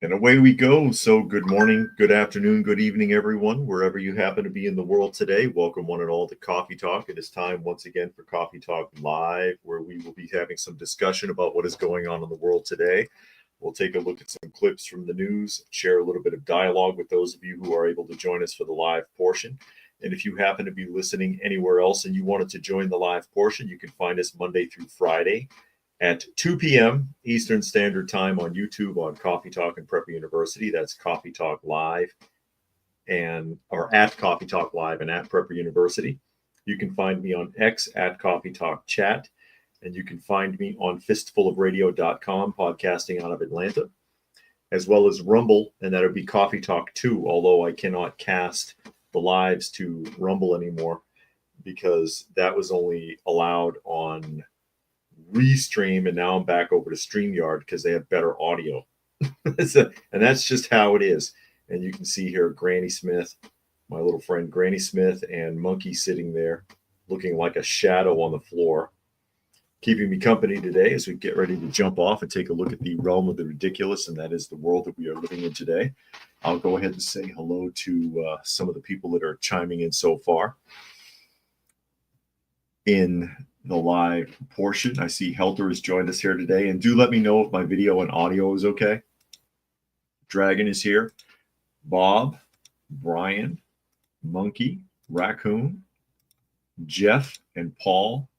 And away we go. So, good morning, good afternoon, good evening, everyone, wherever you happen to be in the world today. Welcome, one and all, to Coffee Talk. It is time once again for Coffee Talk Live, where we will be having some discussion about what is going on in the world today. We'll take a look at some clips from the news, share a little bit of dialogue with those of you who are able to join us for the live portion. And if you happen to be listening anywhere else and you wanted to join the live portion, you can find us Monday through Friday at 2 p.m. Eastern Standard Time on YouTube on Coffee Talk and Prep University. That's Coffee Talk Live or at Coffee Talk Live and at Prepper University. You can find me on X at Coffee Talk Chat, and you can find me on fistfulofradio.com, podcasting out of Atlanta, as well as Rumble, and that would be Coffee Talk 2, although I cannot cast the lives to Rumble anymore because that was only allowed on Restream, and now I'm back over to StreamYard because they have better audio. And that's just how it is. And you can see here Granny Smith, my little friend Granny Smith, and Monkey sitting there looking like a shadow on the floor, keeping me company today as we get ready to jump off and take a look at the realm of the ridiculous, and that is the world that we are living in today. I'll go ahead and say hello to some of the people that are chiming in so far in the live portion. I see Helter has joined us here today, and do let me know if my video and audio is okay. Dragon is here. Bob, Brian, Monkey, Raccoon, Jeff, and Paul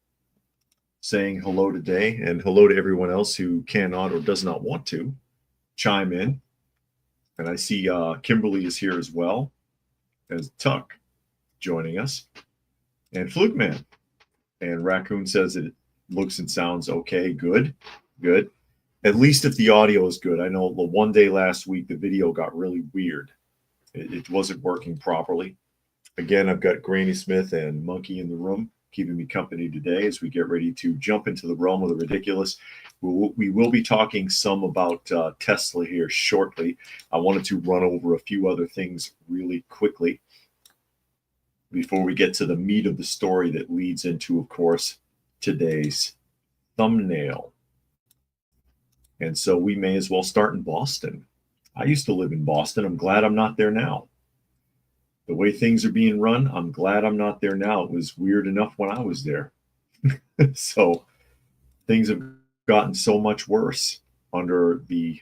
saying hello today, and hello to everyone else who cannot or does not want to chime in. And I see Kimberly is here as well as Tuck joining us, and Fluke Man. And Raccoon says it looks and sounds okay. Good. At least if the audio is good. I know the one day last week, the video got really weird. It wasn't working properly. Again, I've got Granny Smith and Monkey in the room, keeping me company today as we get ready to jump into the realm of the ridiculous. We will be talking some about Tesla here shortly. I wanted to run over a few other things really quickly before we get to the meat of the story that leads into, of course, today's thumbnail. And so we may as well start in Boston. I used to live in Boston. I'm glad I'm not there now. The way things are being run, I'm glad I'm not there now. It was weird enough when I was there. So things have gotten so much worse under the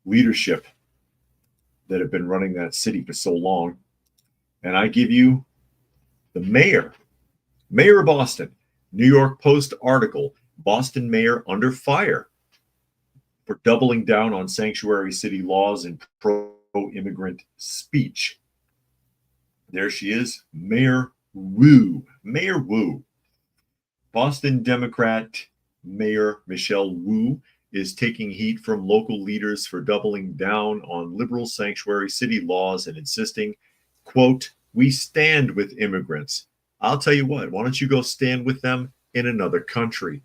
leadership that have been running that city for so long. And I give you the mayor of Boston, New York Post article, Boston mayor under fire for doubling down on sanctuary city laws and pro-immigrant speech. There she is, Mayor Wu. Boston Democrat Mayor Michelle Wu is taking heat from local leaders for doubling down on liberal sanctuary city laws and insisting, quote, "We stand with immigrants." I'll tell you what, why don't you go stand with them in another country?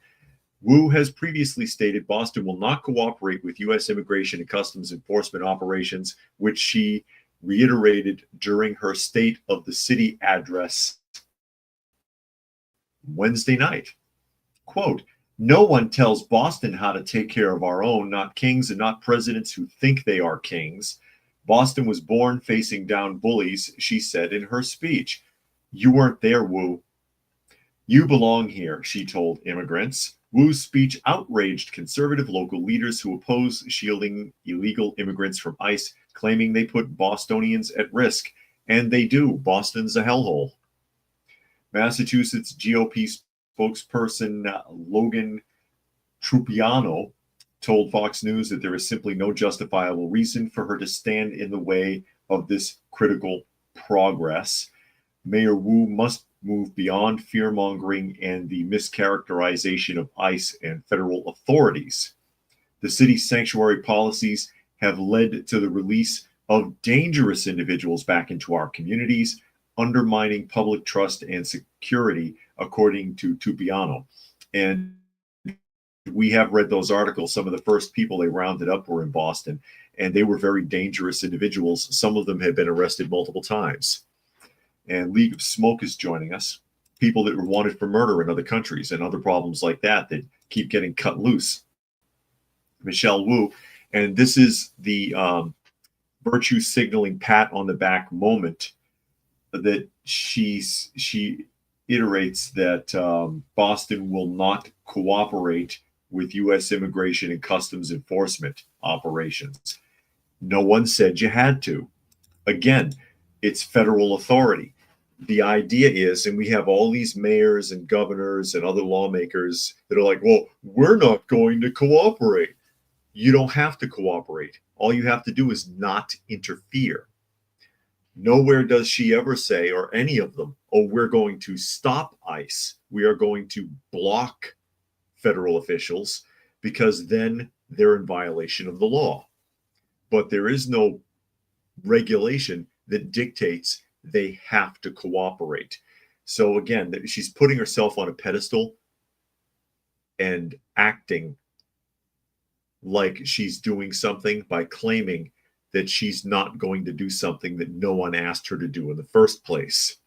Wu has previously stated Boston will not cooperate with U.S. Immigration and Customs Enforcement operations, which she reiterated during her State of the City address Wednesday night. Quote, "No one tells Boston how to take care of our own, not kings and not presidents who think they are kings. Boston was born facing down bullies," she said in her speech. "You weren't there, Wu. You belong here," she told immigrants. Wu's speech outraged conservative local leaders who oppose shielding illegal immigrants from ICE, claiming they put Bostonians at risk. And they do. Boston's a hellhole. Massachusetts GOP spokesperson Logan Trupiano told Fox News that there is simply no justifiable reason for her to stand in the way of this critical progress. Mayor Wu must move beyond fear-mongering and the mischaracterization of ICE and federal authorities. The city's sanctuary policies have led to the release of dangerous individuals back into our communities, undermining public trust and security, according to Tupiano. And we have read those articles. Some of the first people they rounded up were in Boston, and they were very dangerous individuals. Some of them had been arrested multiple times. And League of Smoke is joining us. People that were wanted for murder in other countries and other problems like that that keep getting cut loose. Michelle Wu And this is the virtue signaling pat on the back moment that she iterates that Boston will not cooperate with U.S. immigration and customs enforcement operations. No one said you had to. Again, it's federal authority. The idea is, and we have all these mayors and governors and other lawmakers that are like, well, we're not going to cooperate. You don't have to cooperate. All you have to do is not interfere. Nowhere does she ever say, or any of them, oh, we're going to stop ICE. We are going to block federal officials, because then they're in violation of the law. But there is no regulation that dictates they have to cooperate. So again, she's putting herself on a pedestal and acting like she's doing something by claiming that she's not going to do something that no one asked her to do in the first place.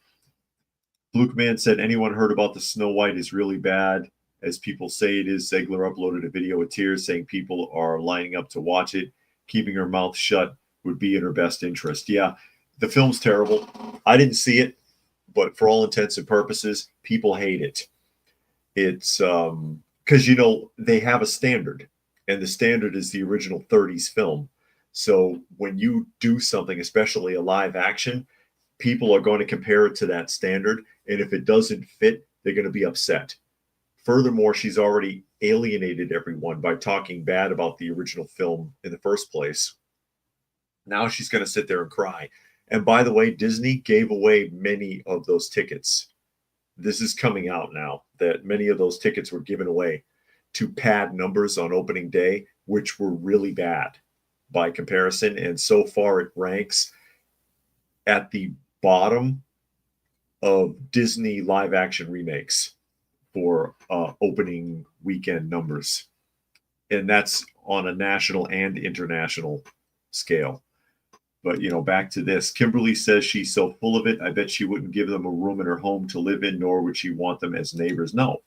Luke Man said, anyone heard about the Snow White is really bad, as people say it is. Zegler uploaded a video with tears saying people are lining up to watch it. Keeping her mouth shut would be in her best interest. Yeah, the film's terrible. I didn't see it, but for all intents and purposes, people hate it. It's because, you know, they have a standard, and the standard is the original 30s film. So when you do something, especially a live action, people are going to compare it to that standard. And if it doesn't fit, they're going to be upset. Furthermore, she's already alienated everyone by talking bad about the original film in the first place. Now she's going to sit there and cry. And by the way, Disney gave away many of those tickets. This is coming out now that many of those tickets were given away to pad numbers on opening day, which were really bad by comparison. And so far it ranks at the bottom of Disney live action remakes for opening weekend numbers. And that's on a national and international scale. But, you know, back to this. Kimberly says she's so full of it, I bet she wouldn't give them a room in her home to live in, nor would she want them as neighbors. No,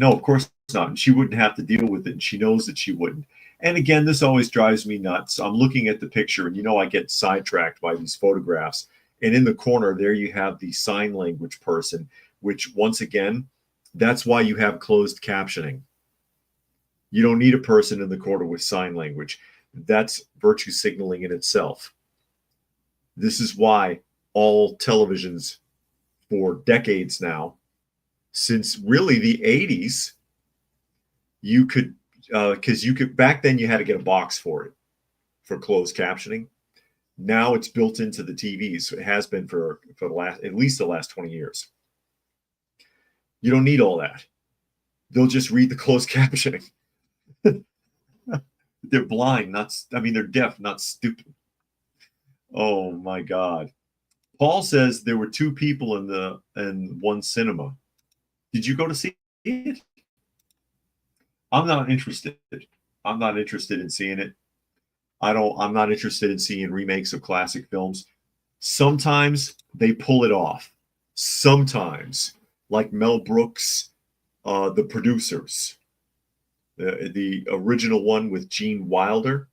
of course not. And she wouldn't have to deal with it. And she knows that she wouldn't. And again, this always drives me nuts. I'm looking at the picture, and, you know, I get sidetracked by these photographs. And in the corner there, you have the sign language person, which, once again, that's why you have closed captioning. You don't need a person in the corner with sign language. That's virtue signaling in itself. This is why all televisions for decades now, since really the 80s, you could, because you could, back then you had to get a box for it, for closed captioning. Now it's built into the TVs. It has been for the last, at least the last 20 years. You don't need all that. They'll just read the closed captioning. They're blind, they're deaf, not stupid. Oh my God. Paul says there were two people in one cinema. Did you go to see it? I'm not interested. I'm not interested in seeing it. I'm not interested in seeing remakes of classic films. Sometimes they pull it off. Sometimes, like Mel Brooks, The Producers, the original one with Gene Wilder.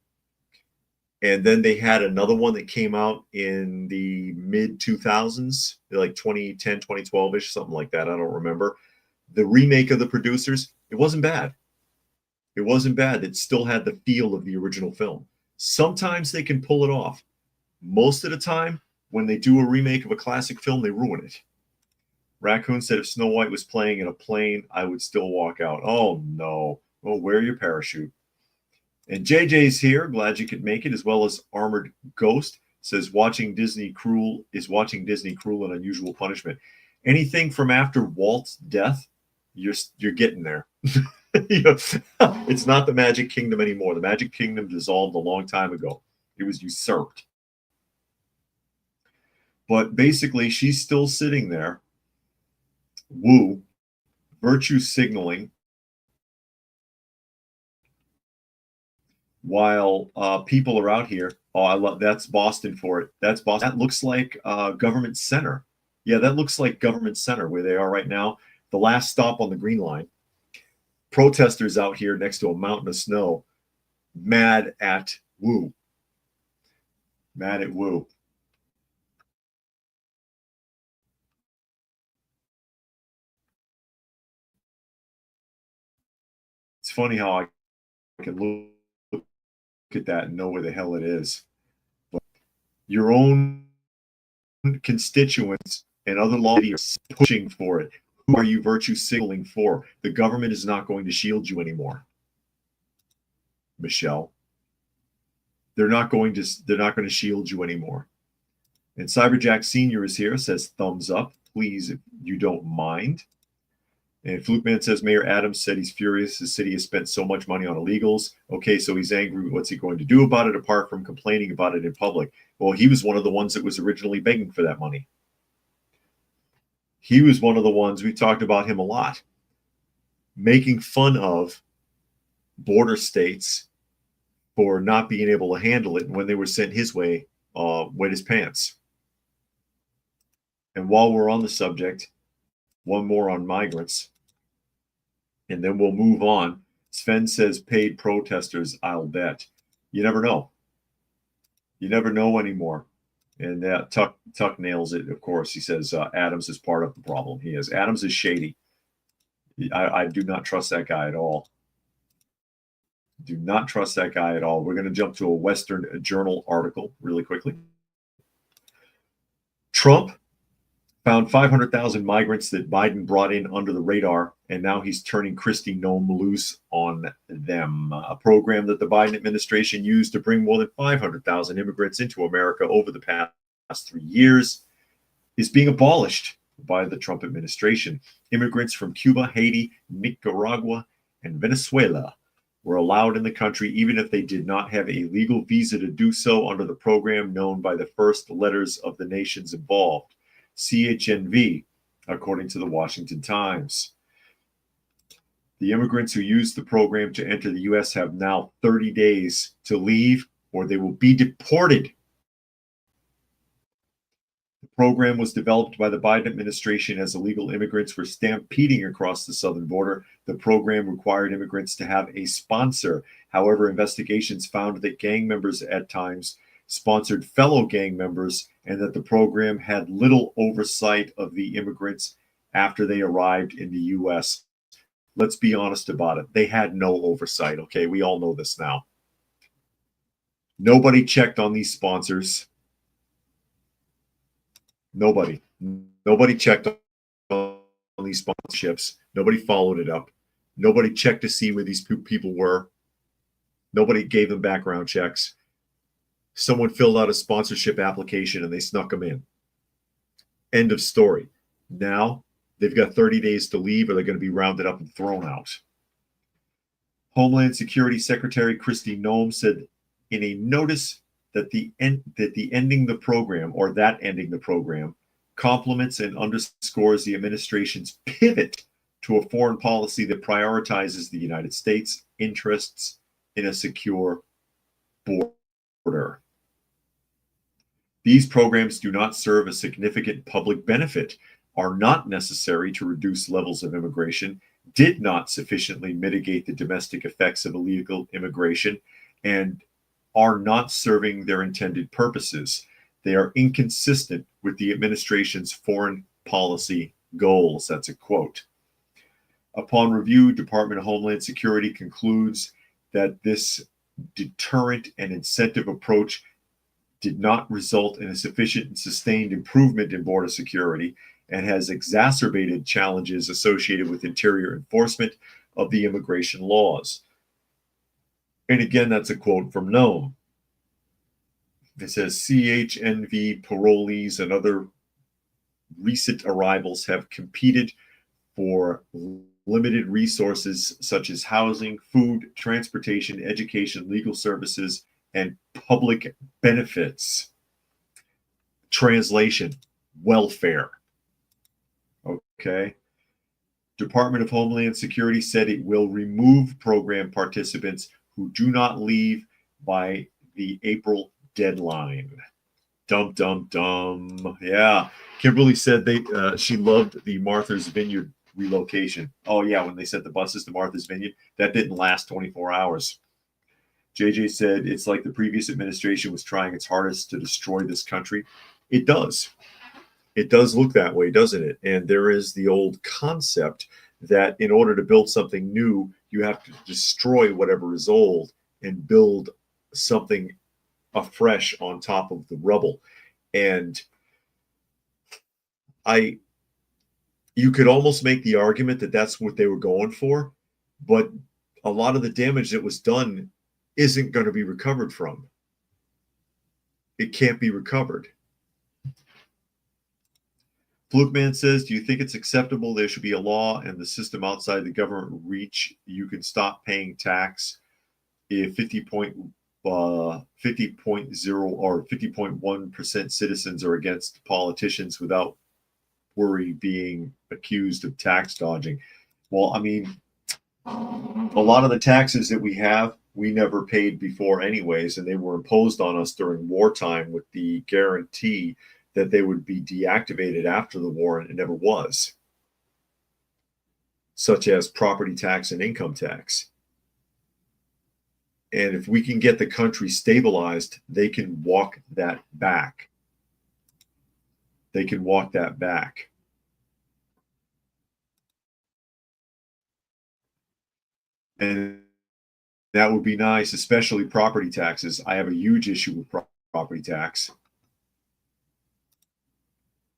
And then they had another one that came out in the mid 2000s, like 2010, 2012-ish, something like that. I don't remember. The remake of The Producers, it wasn't bad. It wasn't bad. It still had the feel of the original film. Sometimes they can pull it off. Most of the time, when they do a remake of a classic film, they ruin it. Raccoon said if Snow White was playing in a plane, I would still walk out. Oh, no. Well, wear your parachute. And JJ's here. Glad you could make it, as well as Armored Ghost. Says watching Disney cruel and unusual punishment. Anything from after Walt's death, you're getting there. It's not the Magic Kingdom anymore. The Magic Kingdom dissolved a long time ago. It was usurped. But basically, she's still sitting there, virtue signaling, while people are out here. Oh, I love that's Boston for it. That's Boston. That looks like Government Center. Yeah, that looks like Government Center where they are right now. The last stop on the Green Line. Protesters out here next to a mountain of snow. mad at Wu. Mad at Wu. It's funny how I can look at that and know where the hell it is. But your own constituents and other lawmakers are pushing for it. Who are you virtue signaling for? The government is not going to shield you anymore, Michelle. They're not going to shield you anymore. And Cyberjack Senior is here, says thumbs up, please, if you don't mind. And Flukeman says Mayor Adams said he's furious. His city has spent so much money on illegals. Okay, so he's angry. What's he going to do about it apart from complaining about it in public? Well, he was one of the ones that was originally begging for that money. He was one of the ones, we talked about him a lot, making fun of border states for not being able to handle it. And when they were sent his way, wet his pants. And while we're on the subject, one more on migrants, and then we'll move on. Sven says paid protesters, I'll bet. You never know. You never know anymore. And Tuck nails it, of course. He says Adams is part of the problem. He is. Adams is shady. I do not trust that guy at all. Do not trust that guy at all. We're going to jump to a Western Journal article really quickly. Trump found 500,000 migrants that Biden brought in under the radar, and now he's turning Kristi Noem loose on them. A program that the Biden administration used to bring more than 500,000 immigrants into America over the past 3 years is being abolished by the Trump administration. Immigrants from Cuba, Haiti, Nicaragua, and Venezuela were allowed in the country even if they did not have a legal visa to do so under the program known by the first letters of the nations involved. CHNV, according to the Washington Times. The immigrants who used the program to enter the U.S. have now 30 days to leave or they will be deported. The program was developed by the Biden administration as illegal immigrants were stampeding across the southern border. The program required immigrants to have a sponsor. However, investigations found that gang members at times sponsored fellow gang members and that the program had little oversight of the immigrants after they arrived in the U.S. Let's be honest about it. They had no oversight, okay? We all know this now. Nobody checked on these sponsors. Nobody checked on these sponsorships. Nobody followed it up. Nobody checked to see where these people were. Nobody gave them background checks. Someone filled out a sponsorship application and they snuck them in. End of story. Now they've got 30 days to leave or they're going to be rounded up and thrown out. Homeland Security Secretary Kristi Noem said in a notice that ending the program complements and underscores the administration's pivot to a foreign policy that prioritizes the United States' interests in a secure border. These programs do not serve a significant public benefit, are not necessary to reduce levels of immigration, did not sufficiently mitigate the domestic effects of illegal immigration, and are not serving their intended purposes. They are inconsistent with the administration's foreign policy goals. That's a quote. Upon review, Department of Homeland Security concludes that this deterrent and incentive approach did not result in a sufficient and sustained improvement in border security and has exacerbated challenges associated with interior enforcement of the immigration laws. And again, that's a quote from Noem. It says CHNV parolees and other recent arrivals have competed for limited resources such as housing, food, transportation, education, legal services, and public benefits. Translation, welfare. Okay. Department of Homeland Security said it will remove program participants who do not leave by the April deadline. Dum, dum, dum. Yeah. Kimberly said she loved the Martha's Vineyard relocation. Oh, yeah, when they sent the buses to Martha's Vineyard, that didn't last 24 hours. JJ said it's like the previous administration was trying its hardest to destroy this country. It does. It does look that way, doesn't it? And there is the old concept that in order to build something new, you have to destroy whatever is old and build something afresh on top of the rubble. And I, you could almost make the argument that that's what they were going for, but a lot of the damage that was done isn't going to be recovered from. It can't be recovered. Flukeman says, do you think it's acceptable there should be a law and the system outside the government reach? You can stop paying tax if 50.0 or 50.1% citizens are against politicians without worry being accused of tax dodging. Well, I mean, a lot of the taxes that we have, we never paid before anyways, and they were imposed on us during wartime with the guarantee that they would be deactivated after the war, and it never was, such as property tax and income tax. And if we can get the country stabilized, they can walk that back. They can walk that back. And that would be nice, especially property taxes. I have a huge issue with property tax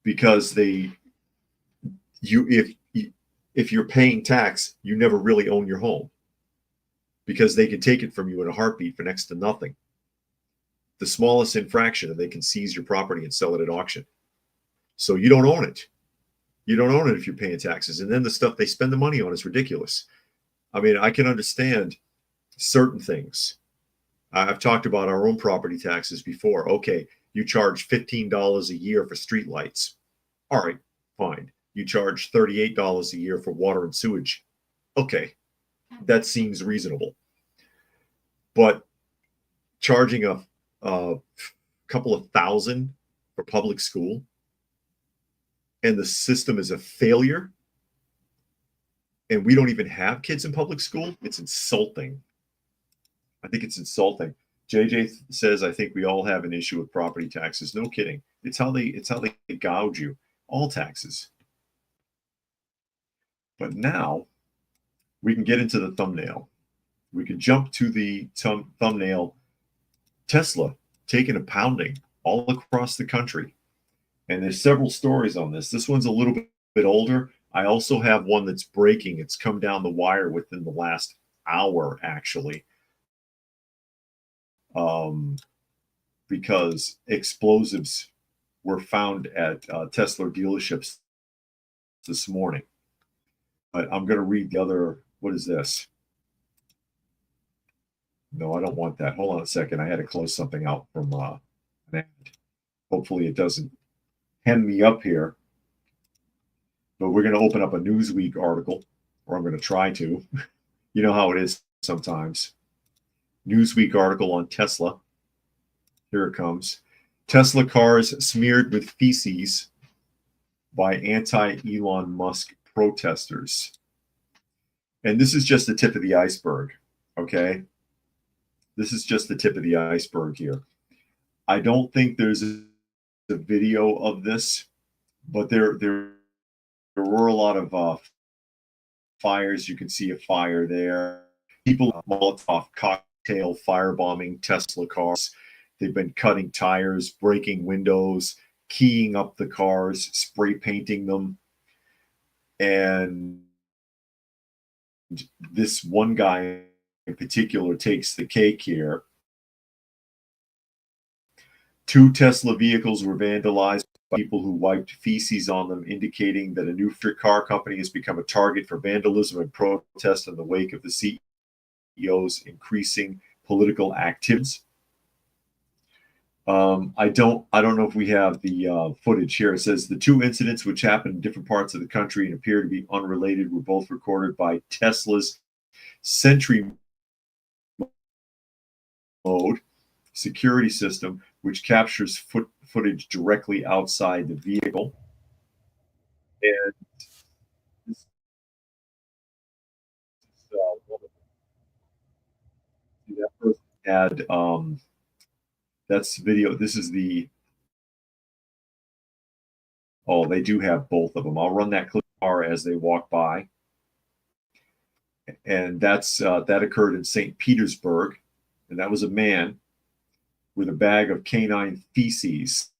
because if you're paying tax, you never really own your home because they can take it from you in a heartbeat for next to nothing. The smallest infraction, and they can seize your property and sell it at auction. So you don't own it. You don't own it if you're paying taxes. And then the stuff they spend the money on is ridiculous. I mean, I can understand certain things. I've talked about our own property taxes before. Okay, you charge $15 a year for streetlights. All right, fine. You charge $38 a year for water and sewage. Okay, that seems reasonable. But charging a couple of thousand for public school and the system is a failure and we don't even have kids in public school, it's insulting. I think it's insulting. JJ says, I think we all have an issue with property taxes. No kidding. It's how they gouge you. All taxes. But now we can get into the thumbnail. We can jump to the thumbnail. Tesla taking a pounding all across the country. And there's several stories on this. This one's a little bit older. I also have one that's breaking. It's come down the wire within the last hour, actually. Because explosives were found at Tesla dealerships this morning. But I'm going to read the other. What is this? No, I don't want that. Hold on a second. I had to close something out from an ad. Hopefully it doesn't hem me up here. But we're going to open up a Newsweek article, or I'm going to try to. You know how it is sometimes. Newsweek article on Tesla. Here it comes. Tesla cars smeared with feces by anti-Elon Musk protesters. And this is just the tip of the iceberg, okay? This is just the tip of the iceberg here. I don't think there's a video of this, but there were a lot of fires. You can see a fire there. People Molotov cocktail firebombing Tesla cars. They've been cutting tires, breaking windows, keying up the cars, spray painting them. And this one guy in particular takes the cake here. 2 Tesla vehicles were vandalized by people who wiped feces on them, indicating that a new car company has become a target for vandalism and protest in the wake of the CEO's increasing political activities. I don't know if we have the footage here. It says the 2 incidents, which happened in different parts of the country and appear to be unrelated, were both recorded by Tesla's Sentry Mode security system, which captures footage directly outside the vehicle. And this see that person had that's video. This is the oh, they do have both of them. I'll run that clip as they walk by, and that occurred in St. Petersburg, and that was a man with a bag of canine feces.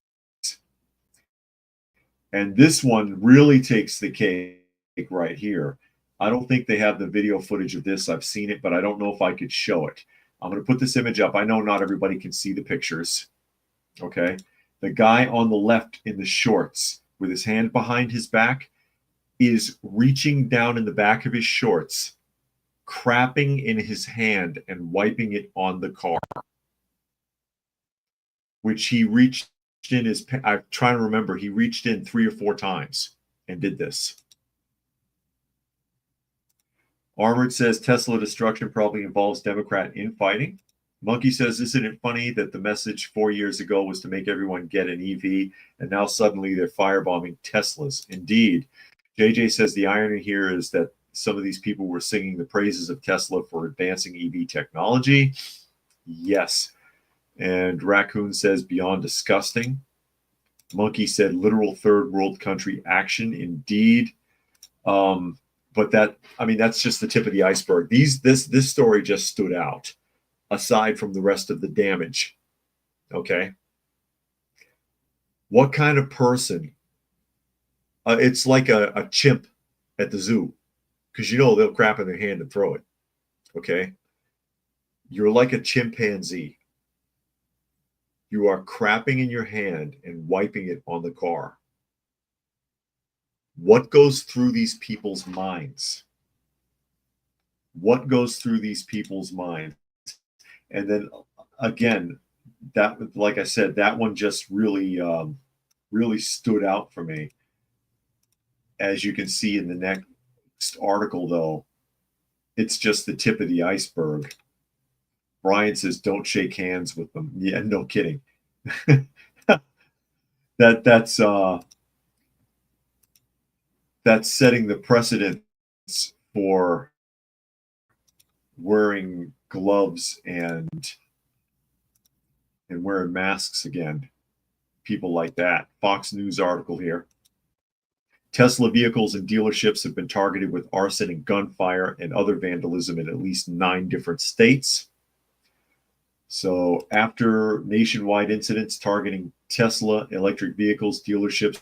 And this one really takes the cake right here. I don't think they have the video footage of this. I've seen it, but I don't know if I could show it. I'm going to put this image up. I know not everybody can see the pictures. Okay. The guy on the left in the shorts with his hand behind his back is reaching down in the back of his shorts, crapping in his hand and wiping it on the car, which he reached in his, I'm trying to remember, he reached in 3 or 4 times and did this. Armored says Tesla destruction probably involves Democrat infighting. Monkey says, isn't it funny that the message 4 years ago was to make everyone get an EV, and now suddenly they're firebombing Teslas? Indeed. JJ says the irony here is that some of these people were singing the praises of Tesla for advancing EV technology. Yes. And Raccoon says beyond disgusting. Monkey said literal third world country action. Indeed. But that, I mean, that's just the tip of the iceberg. This story just stood out aside from the rest of the damage. Okay. What kind of person? It's like a chimp at the zoo, because you know they'll crap in their hand and throw it. Okay. You're like a chimpanzee. You are crapping in your hand and wiping it on the car. What goes through these people's minds? What goes through these people's minds? And then again, that, like I said, that one just really, really stood out for me. As you can see in the next article, though, it's just the tip of the iceberg. Brian says, "Don't shake hands with them." Yeah, no kidding. That's setting the precedent for wearing gloves and wearing masks again. People like that. Fox News article here. Tesla vehicles and dealerships have been targeted with arson and gunfire and other vandalism in at least 9 different states. So after nationwide incidents targeting Tesla electric vehicles, dealerships,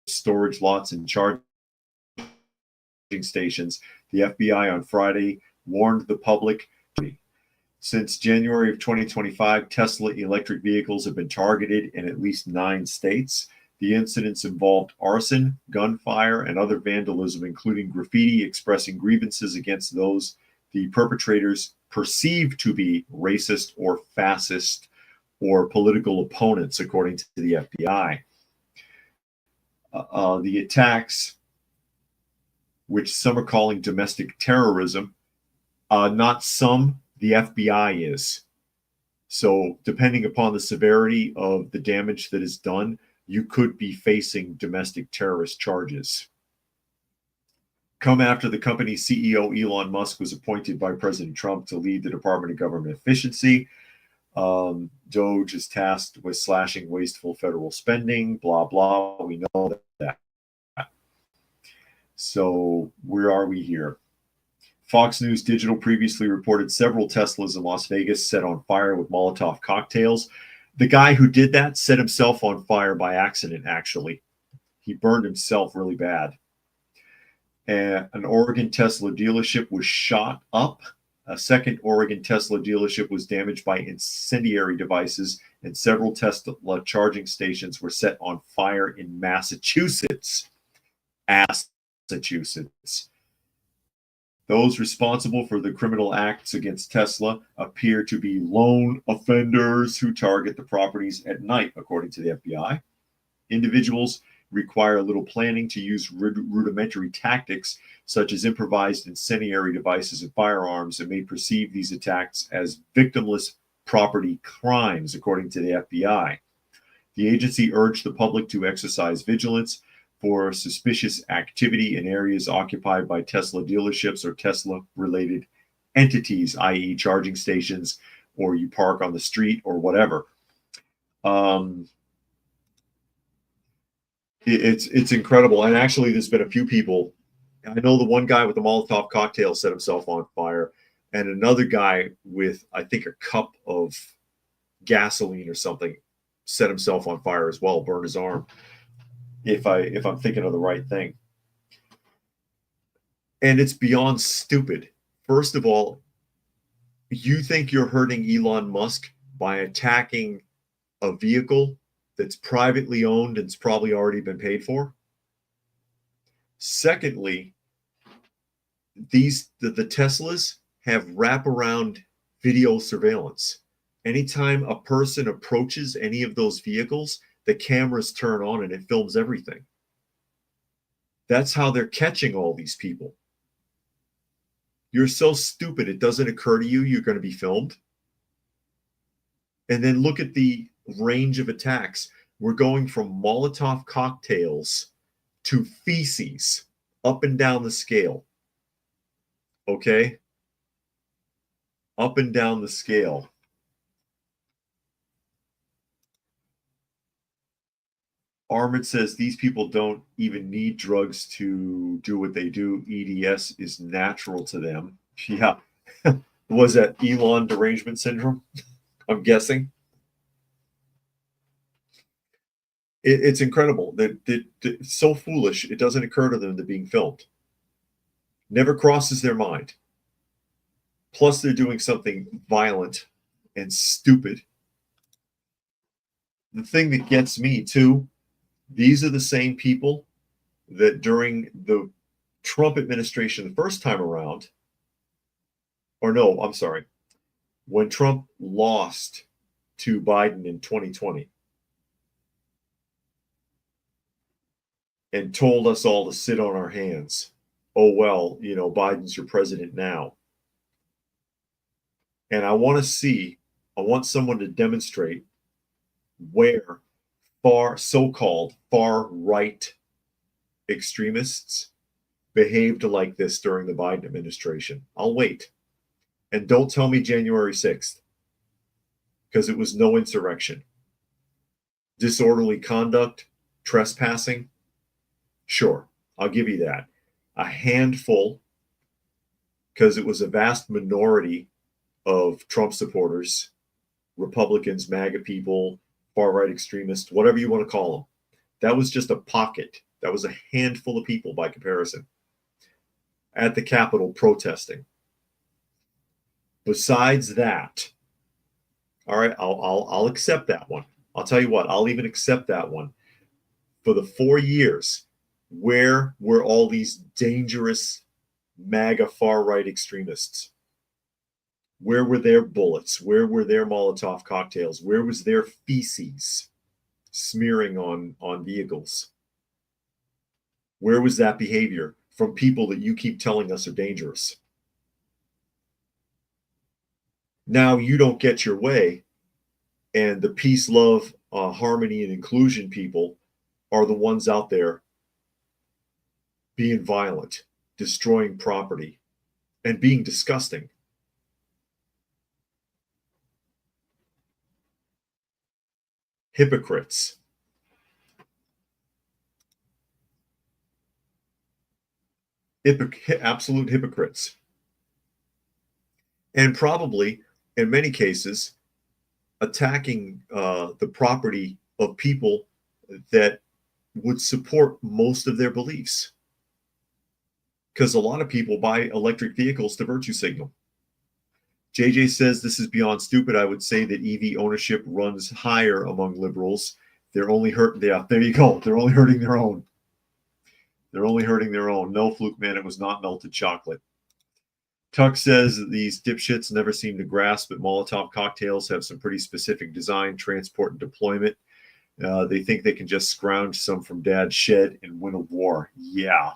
storage lots, and charging stations, the FBI on Friday warned the public. Since January of 2025, Tesla electric vehicles have been targeted in at least 9 states. The incidents involved arson, gunfire, and other vandalism, including graffiti expressing grievances against those the perpetrators perceived to be racist or fascist or political opponents, according to the FBI. The attacks, which some are calling domestic terrorism, not some, the FBI is. So depending upon the severity of the damage that is done, you could be facing domestic terrorist charges. Come after the company's CEO, Elon Musk, was appointed by President Trump to lead the Department of Government Efficiency. Doge is tasked with slashing wasteful federal spending, blah, blah. We know that. So where are we here? Fox News Digital previously reported several Teslas in Las Vegas set on fire with Molotov cocktails. The guy who did that set himself on fire by accident, actually. He burned himself really bad. And an Oregon Tesla dealership was shot up. A second Oregon Tesla dealership was damaged by incendiary devices, and several Tesla charging stations were set on fire in Massachusetts. Those responsible for the criminal acts against Tesla appear to be lone offenders who target the properties at night, according to the FBI. Individuals require little planning to use rudimentary tactics, such as improvised incendiary devices and firearms, and may perceive these attacks as victimless property crimes, according to the FBI. The agency urged the public to exercise vigilance for suspicious activity in areas occupied by Tesla dealerships or Tesla-related entities, i.e. charging stations or you park on the street or whatever. It's incredible. And actually, there's been a few people. I know the one guy with the Molotov cocktail set himself on fire, and another guy with, I think, a cup of gasoline or something set himself on fire as well, burned his arm. If I'm thinking of the right thing. And it's beyond stupid. First of all, you think you're hurting Elon Musk by attacking a vehicle that's privately owned and it's probably already been paid for? Secondly, the Teslas have wraparound video surveillance. Anytime a person approaches any of those vehicles, the cameras turn on and it films everything. That's how they're catching all these people. You're so stupid, it doesn't occur to you you're going to be filmed. And then look at the range of attacks. We're going from Molotov cocktails to feces, up and down the scale. Okay? Up and down the scale. Armand says these people don't even need drugs to do what they do. EDS is natural to them. Yeah. Was that Elon derangement syndrome? I'm guessing. It's incredible. It's so foolish. It doesn't occur to them they're being filmed. Never crosses their mind. Plus, they're doing something violent and stupid. The thing that gets me, too, these are the same people that during the Trump administration the first time around, or no, I'm sorry, when Trump lost to Biden in 2020 and told us all to sit on our hands. Oh, well, you know, Biden's your president now. And I want someone to demonstrate where so-called far-right extremists behaved like this during the Biden administration. I'll wait. And don't tell me January 6th, because it was no insurrection. Disorderly conduct, trespassing, sure, I'll give you that. A handful, because it was a vast minority of Trump supporters, Republicans, MAGA people, far-right extremists, whatever you want to call them. That was just a pocket. That was a handful of people by comparison at the Capitol protesting. Besides that, all right, I'll accept that one. I'll tell you what, I'll even accept that one. For the 4 years, where were all these dangerous MAGA far-right extremists? Where were their bullets? Where were their Molotov cocktails? Where was their feces smearing on vehicles? Where was that behavior from people that you keep telling us are dangerous? Now you don't get your way, and the peace, love, harmony, and inclusion people are the ones out there being violent, destroying property, and being disgusting. Hypocrites. Absolute hypocrites. And probably, in many cases, attacking the property of people that would support most of their beliefs. Because a lot of people buy electric vehicles to virtue signal. JJ says this is beyond stupid. I would say that EV ownership runs higher among liberals. They're only yeah, there you go. They're only hurting their own. They're only hurting their own. No, Fluke Man, it was not melted chocolate. Tuck says that these dipshits never seem to grasp that Molotov cocktails have some pretty specific design, transport, and deployment. They think they can just scrounge some from Dad's shed and win a war. Yeah.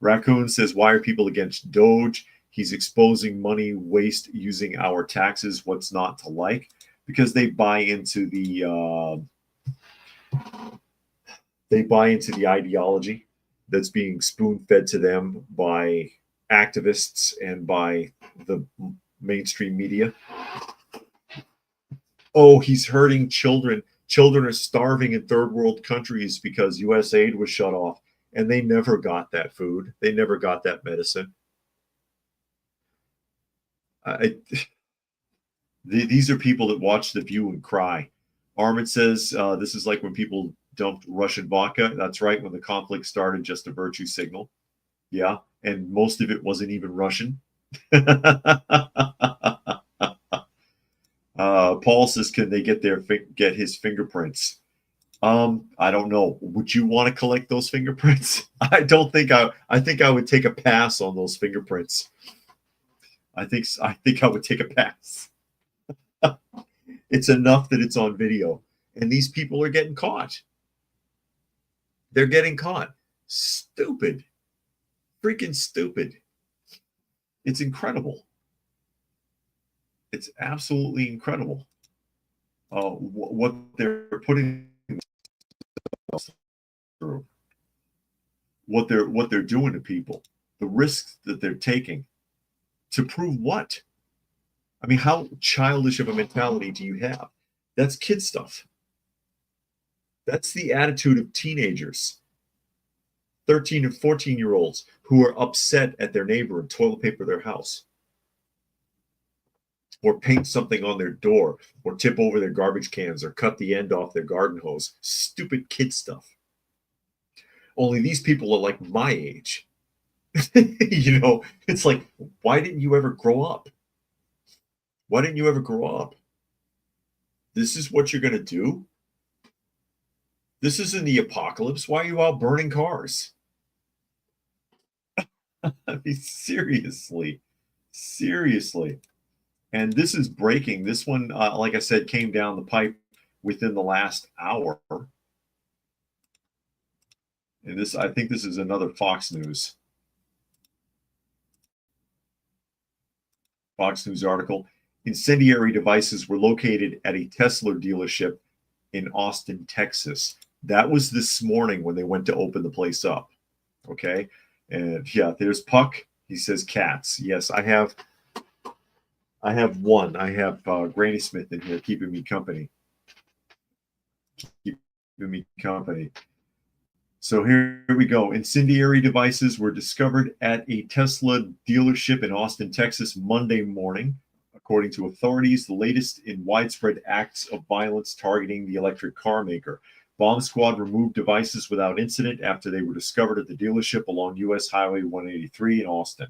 Raccoon says, why are people against Doge? He's exposing money waste using our taxes. What's not to like? Because they buy into the ideology that's being spoon-fed to them by activists and by the mainstream media. Oh, he's hurting children. Children are starving in third world countries because US aid was shut off, and they never got that food. They never got that medicine. I, these are people that watch The View and cry. Armin says this is like when people dumped Russian vodka. That's right, when the conflict started, just a virtue signal. Yeah, and most of it wasn't even Russian. Paul says, can they get his fingerprints? I don't know. Would you want to collect those fingerprints? I don't think I think I would take a pass on those fingerprints. I think I would take a pass. It's enough that it's on video, and these people are getting caught. They're getting caught. Stupid. Freaking stupid. It's incredible. It's absolutely incredible. What they're putting through, what they're doing to people, the risks that they're taking to prove what? I mean, how childish of a mentality do you have? That's kid stuff. That's the attitude of teenagers, 13 and 14-year-olds who are upset at their neighbor and toilet paper their house, or paint something on their door, or tip over their garbage cans, or cut the end off their garden hose. Stupid kid stuff. Only these people are like my age. You know, it's like, why didn't you ever grow up? Why didn't you ever grow up? This is what you're going to do? This isn't the apocalypse. Why are you out burning cars? I mean, seriously. Seriously. And this is breaking. This one, like I said, came down the pipe within the last hour. And this, I think this is another Fox News. Fox News article. Incendiary devices were located at a Tesla dealership in Austin, Texas. That was this morning when they went to open the place up. Okay. And yeah, there's Puck. He says cats. Yes, I have one. I have Granny Smith in here keeping me company. Keeping me company. So here we go. Incendiary devices were discovered at a Tesla dealership in Austin, Texas, Monday morning. According to authorities, the latest in widespread acts of violence targeting the electric car maker. Bomb squad removed devices without incident after they were discovered at the dealership along US Highway 183 in Austin.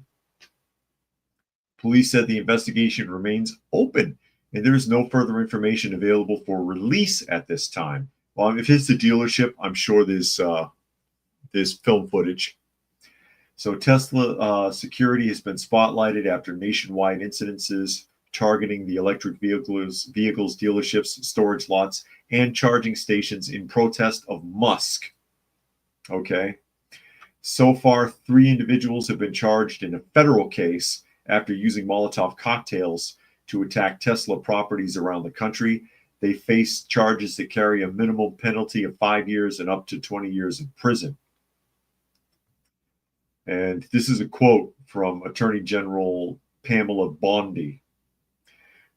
Police said the investigation remains open and there is no further information available for release at this time. Well, if it's the dealership, I'm sure there's film footage. So Tesla security has been spotlighted after nationwide incidences targeting the electric vehicles dealerships, storage lots, and charging stations in protest of Musk. Okay. So far, 3 individuals have been charged in a federal case after using Molotov cocktails to attack Tesla properties around the country. They face charges that carry a minimum penalty of 5 years and up to 20 years in prison. And this is a quote from Attorney General Pamela Bondi.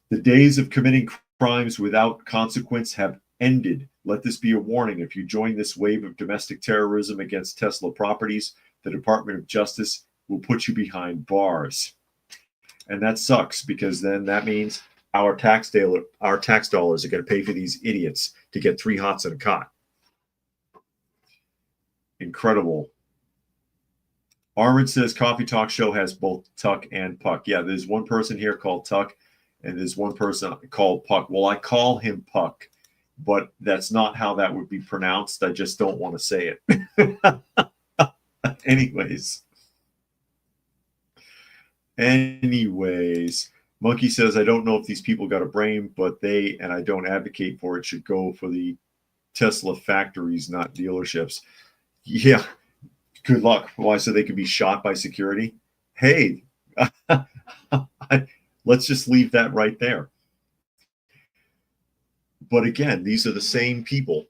The days of committing crimes without consequence have ended. Let this be a warning. If you join this wave of domestic terrorism against Tesla properties, the Department of Justice will put you behind bars. And that sucks because then that means our tax dollars are going to pay for these idiots to get 3 hots in a cot. Incredible. Armin says Coffee Talk Show has both Tuck and Puck. Yeah, there's one person here called Tuck, and there's one person called Puck. Well, I call him Puck, but that's not how that would be pronounced. I just don't want to say it. Anyways, Monkey says, I don't know if these people got a brain, but they, and I don't advocate for it, should go for the Tesla factories, not dealerships. Yeah, good luck. Why? So they could be shot by security? Hey, let's just leave that right there. But again, these are the same people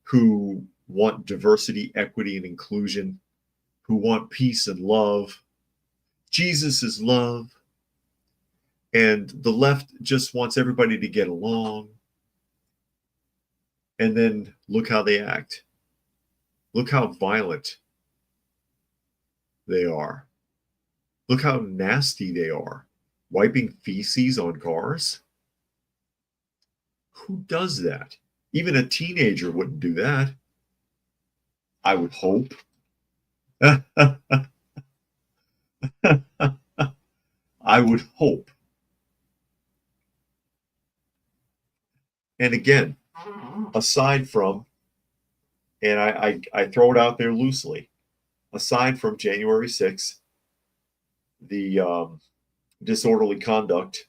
who want diversity, equity, and inclusion, who want peace and love. Jesus is love. And the left just wants everybody to get along. And then look how they act. Look how violent they are. Look how nasty they are. Wiping feces on cars? Who does that? Even a teenager wouldn't do that. I would hope. I would hope. And again, aside from, and I throw it out there loosely, aside from January 6th, the disorderly conduct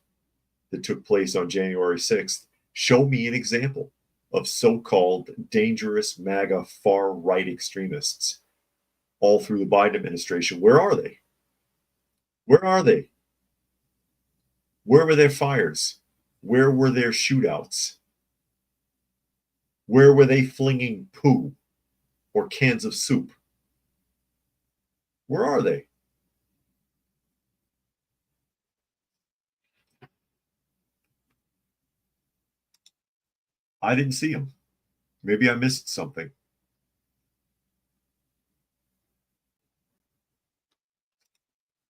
that took place on January 6th, show me an example of so-called dangerous MAGA far-right extremists all through the Biden administration. Where are they? Where are they? Where were their fires? Where were their shootouts? Where were they flinging poo or cans of soup? Where are they? I didn't see them. Maybe I missed something.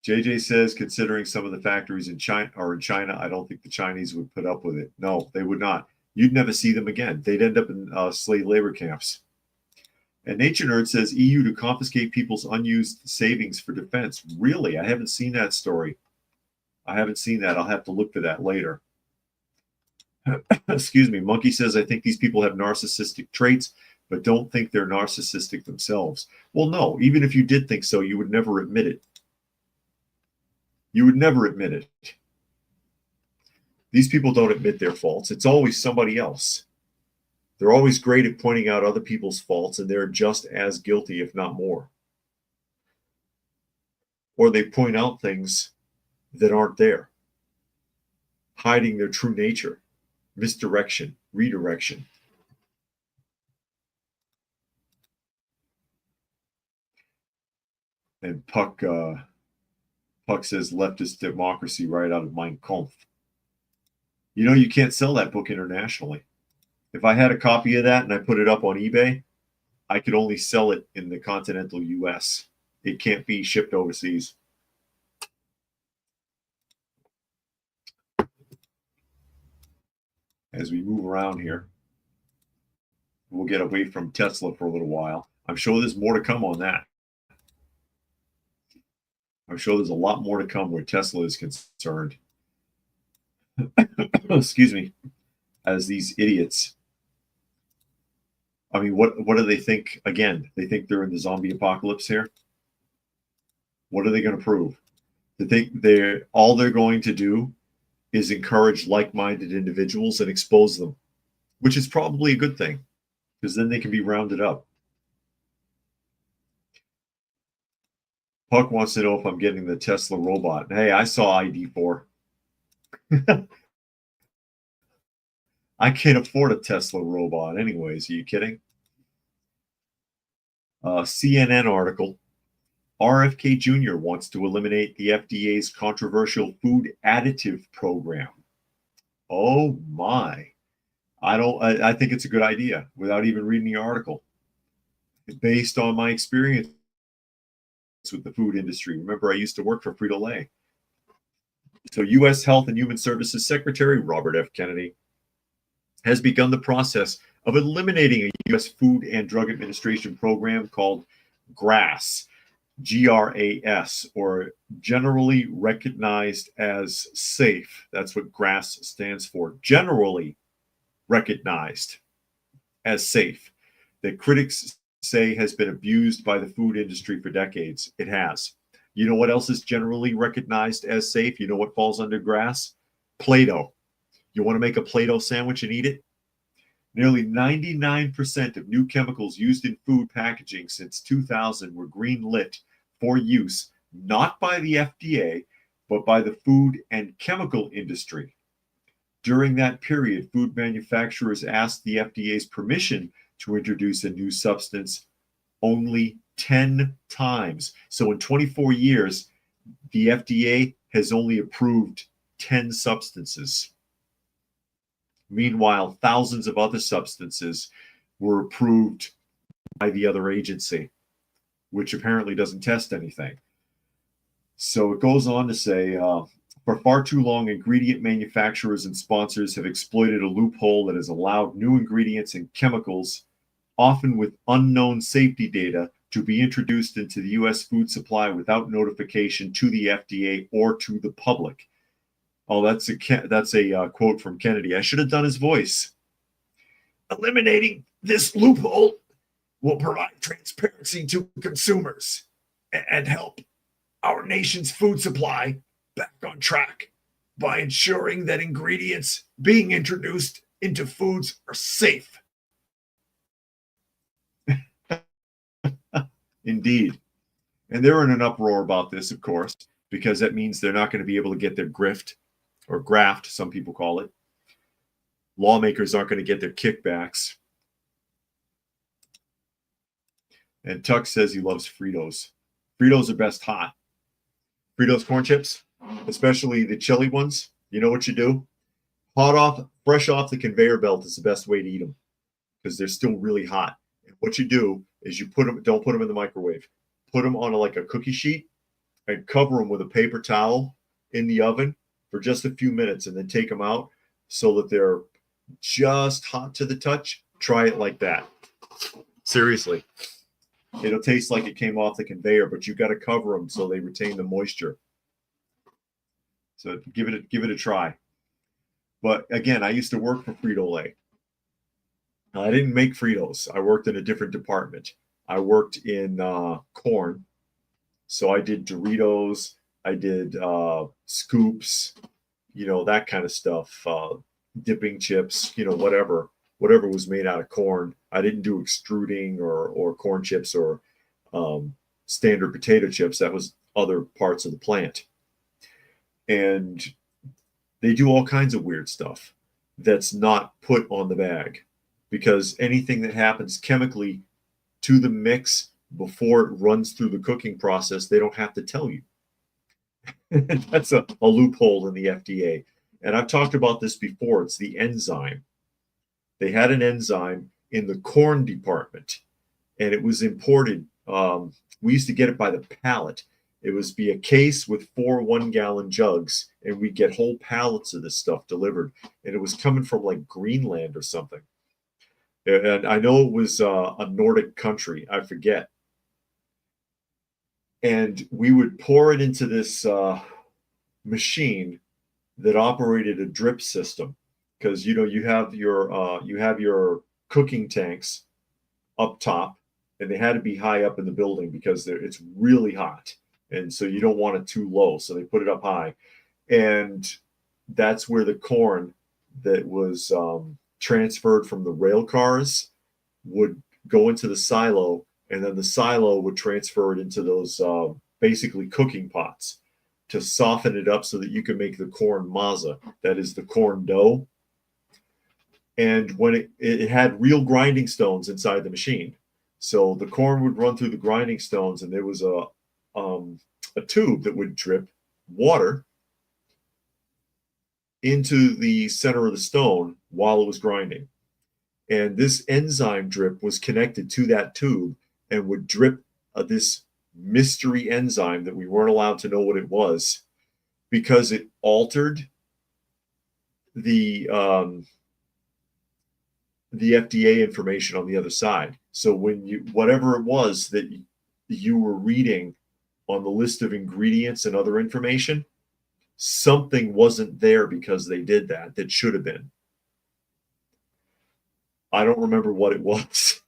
JJ says, considering some of the factories in China I don't think the Chinese would put up with it. No, they would not. You'd never see them again. They'd end up in slave labor camps. And Nature Nerd says EU to confiscate people's unused savings for defense. Really? I haven't seen that story. I haven't seen that. I'll have to look for that later. Excuse me. Monkey says, I think these people have narcissistic traits, but don't think they're narcissistic themselves. Well, no. Even if you did think so, you would never admit it. You would never admit it. These people don't admit their faults. It's always somebody else. They're always great at pointing out other people's faults, and they're just as guilty, if not more. Or they point out things that aren't there, hiding their true nature, misdirection, redirection. And Puck says leftist democracy right out of Mein Kampf. You know, you can't sell that book internationally. If I had a copy of that and I put it up on eBay, I could only sell it in the continental US. It can't be shipped overseas. As we move around here, we'll get away from Tesla for a little while. I'm sure there's more to come on that. I'm sure there's a lot more to come where Tesla is concerned. Excuse me. As these idiots. I mean, what do they think? Again, they think they're in the zombie apocalypse here. What are they going to prove? They think all they're going to do is encourage like-minded individuals and expose them, which is probably a good thing, because then they can be rounded up. Puck wants to know if I'm getting the Tesla robot. Hey, I saw ID4. I can't afford a Tesla robot anyways. Are you kidding? CNN article. RFK Jr. wants to eliminate the FDA's controversial food additive program. Oh my. I think it's a good idea without even reading the article. Based on my experience with the food industry. Remember, I used to work for Frito-Lay. So U.S. Health and Human Services Secretary Robert F. Kennedy has begun the process of eliminating a U.S. Food and Drug Administration program called GRAS, GRAS, or Generally Recognized as Safe. That's what GRAS stands for. Generally recognized as safe. That critics say has been abused by the food industry for decades. It has. You know what else is generally recognized as safe? You know what falls under GRAS? Play-Doh. You want to make a Play-Doh sandwich and eat it? Nearly 99% of new chemicals used in food packaging since 2000 were green-lit for use, not by the FDA, but by the food and chemical industry. During that period, food manufacturers asked the FDA's permission to introduce a new substance only 10 times. So in 24 years, the FDA has only approved 10 substances. Meanwhile, thousands of other substances were approved by the other agency, which apparently doesn't test anything. So it goes on to say, for far too long, ingredient manufacturers and sponsors have exploited a loophole that has allowed new ingredients and chemicals, often with unknown safety data, to be introduced into the U.S. food supply without notification to the FDA or to the public. Oh, that's a quote from Kennedy. I should have done his voice. Eliminating this loophole will provide transparency to consumers and help our nation's food supply back on track by ensuring that ingredients being introduced into foods are safe. Indeed. And they're in an uproar about this, of course, because that means they're not going to be able to get their grift or graft, some people call it. Lawmakers aren't going to get their kickbacks. And Tuck says he loves Fritos. Fritos are best hot. Fritos corn chips, especially the chili ones, you know what you do? Fresh off the conveyor belt is the best way to eat them because they're still really hot. And what you do is you don't put them in the microwave. Put them on like a cookie sheet and cover them with a paper towel in the oven for just a few minutes and then take them out so that they're just hot to the touch. Try it like that. Seriously. It'll taste like it came off the conveyor, but you got to cover them so they retain the moisture. So give it a try. But again, I used to work for Frito-Lay. I didn't make Fritos. I worked in a different department. I worked in corn. So I did Doritos. I did scoops, that kind of stuff. Dipping chips, whatever was made out of corn. I didn't do extruding or corn chips or standard potato chips. That was other parts of the plant. And they do all kinds of weird stuff that's not put on the bag because anything that happens chemically to the mix before it runs through the cooking process, they don't have to tell you. That's a loophole in the FDA. And I've talked about this before. It's the enzyme. They had an enzyme in the corn department, and it was imported. We used to get it by the pallet. It was be a case with 4 1-gallon jugs, and we'd get whole pallets of this stuff delivered. And it was coming from like Greenland or something. And I know it was a Nordic country. I forget. And we would pour it into this machine that operated a drip system. Because you have your cooking tanks up top, and they had to be high up in the building because it's really hot, and so you don't want it too low. So they put it up high, and that's where the corn that was transferred from the rail cars would go into the silo, and then the silo would transfer it into those basically cooking pots to soften it up so that you can make the corn maza. That is the corn dough. And when it had real grinding stones inside the machine. So the corn would run through the grinding stones, and there was a tube that would drip water into the center of the stone while it was grinding. And this enzyme drip was connected to that tube and would drip this mystery enzyme that we weren't allowed to know what it was because it altered the FDA information on the other side. So when whatever it was that you were reading on the list of ingredients and other information, something wasn't there because they did that should have been. I don't remember what it was.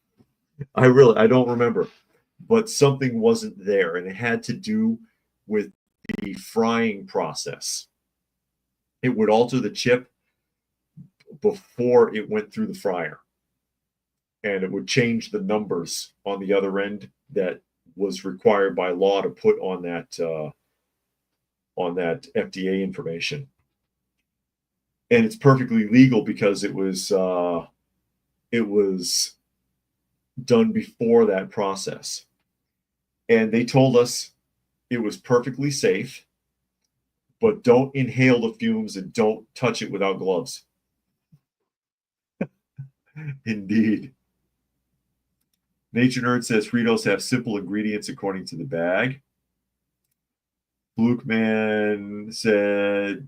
I don't remember, but something wasn't there, and it had to do with the frying process. It would alter the chip before it went through the fryer, and it would change the numbers on the other end that was required by law to put on that FDA information. And it's perfectly legal because it was done before that process. And they told us it was perfectly safe, but don't inhale the fumes and don't touch it without gloves. Indeed. Nature Nerd says Fritos have simple ingredients according to the bag. Flukeman said,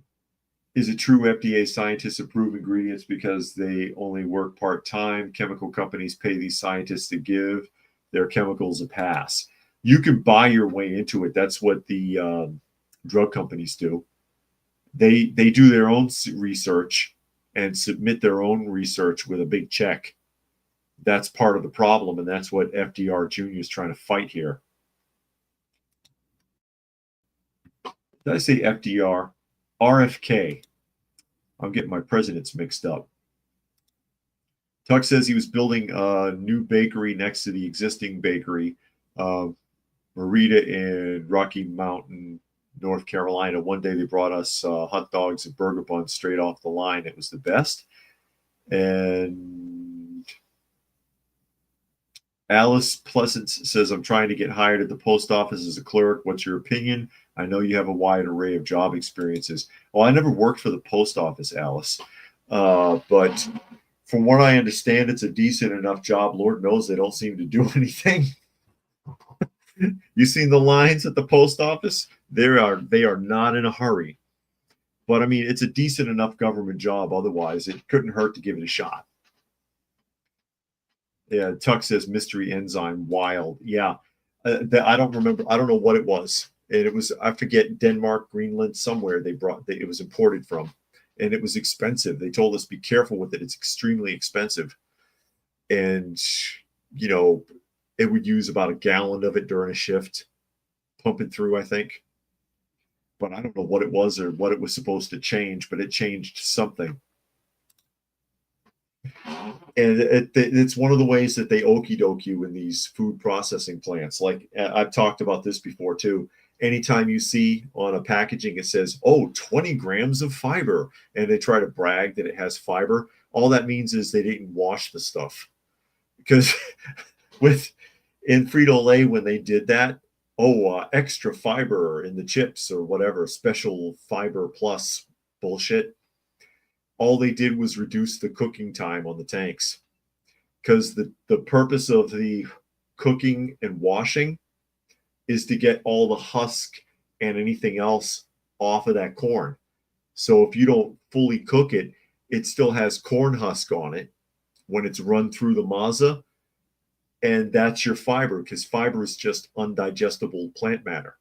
is it true FDA scientists approve ingredients because they only work part-time? Chemical companies pay these scientists to give their chemicals a pass. You can buy your way into it. That's what the drug companies do. They do their own research and submit their own research with a big check. That's part of the problem, and that's what FDR Jr. is trying to fight here. Did I say FDR? RFK. I'm getting my presidents mixed up. Tuck says he was building a new bakery next to the existing bakery, Merida in Rocky Mountain, North Carolina. One day they brought us hot dogs and burger buns straight off the line. It was the best. And Alice Pleasance says, I'm trying to get hired at the post office as a clerk. What's your opinion? I know you have a wide array of job experiences. Well, I never worked for the post office, Alice. But from what I understand, it's a decent enough job. Lord knows they don't seem to do anything. You seen the lines at the post office? They are not in a hurry. But I mean, it's a decent enough government job. Otherwise, it couldn't hurt to give it a shot. Yeah, Tuck says mystery enzyme wild. Yeah, I don't remember. I don't know what it was. And it was, I forget, Denmark, Greenland, somewhere it was imported from. And it was expensive. They told us be careful with it. It's extremely expensive. And, you know, it would use about a gallon of it during a shift, pumping through, I think. But I don't know what it was or what it was supposed to change, but it changed something. And it's one of the ways that they okie doke you in these food processing plants. Like I've talked about this before too. Anytime you see on a packaging, it says, oh, 20 grams of fiber, and they try to brag that it has fiber, all that means is they didn't wash the stuff. Because in Frito-Lay, when they did that, extra fiber in the chips or whatever, special fiber plus bullshit. All they did was reduce the cooking time on the tanks, because the purpose of the cooking and washing is to get all the husk and anything else off of that corn. So if you don't fully cook it, it still has corn husk on it when it's run through the maza, and that's your fiber, because fiber is just undigestible plant matter,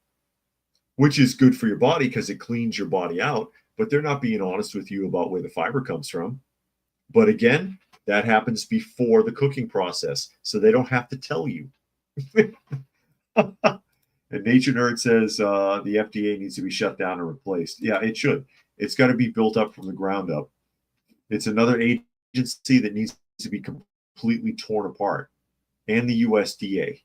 which is good for your body because it cleans your body out. But they're not being honest with you about where the fiber comes from. But again, that happens before the cooking process, so they don't have to tell you. And Nature Nerd says the FDA needs to be shut down and replaced. Yeah, it should. It's got to be built up from the ground up. It's another agency that needs to be completely torn apart. And the USDA.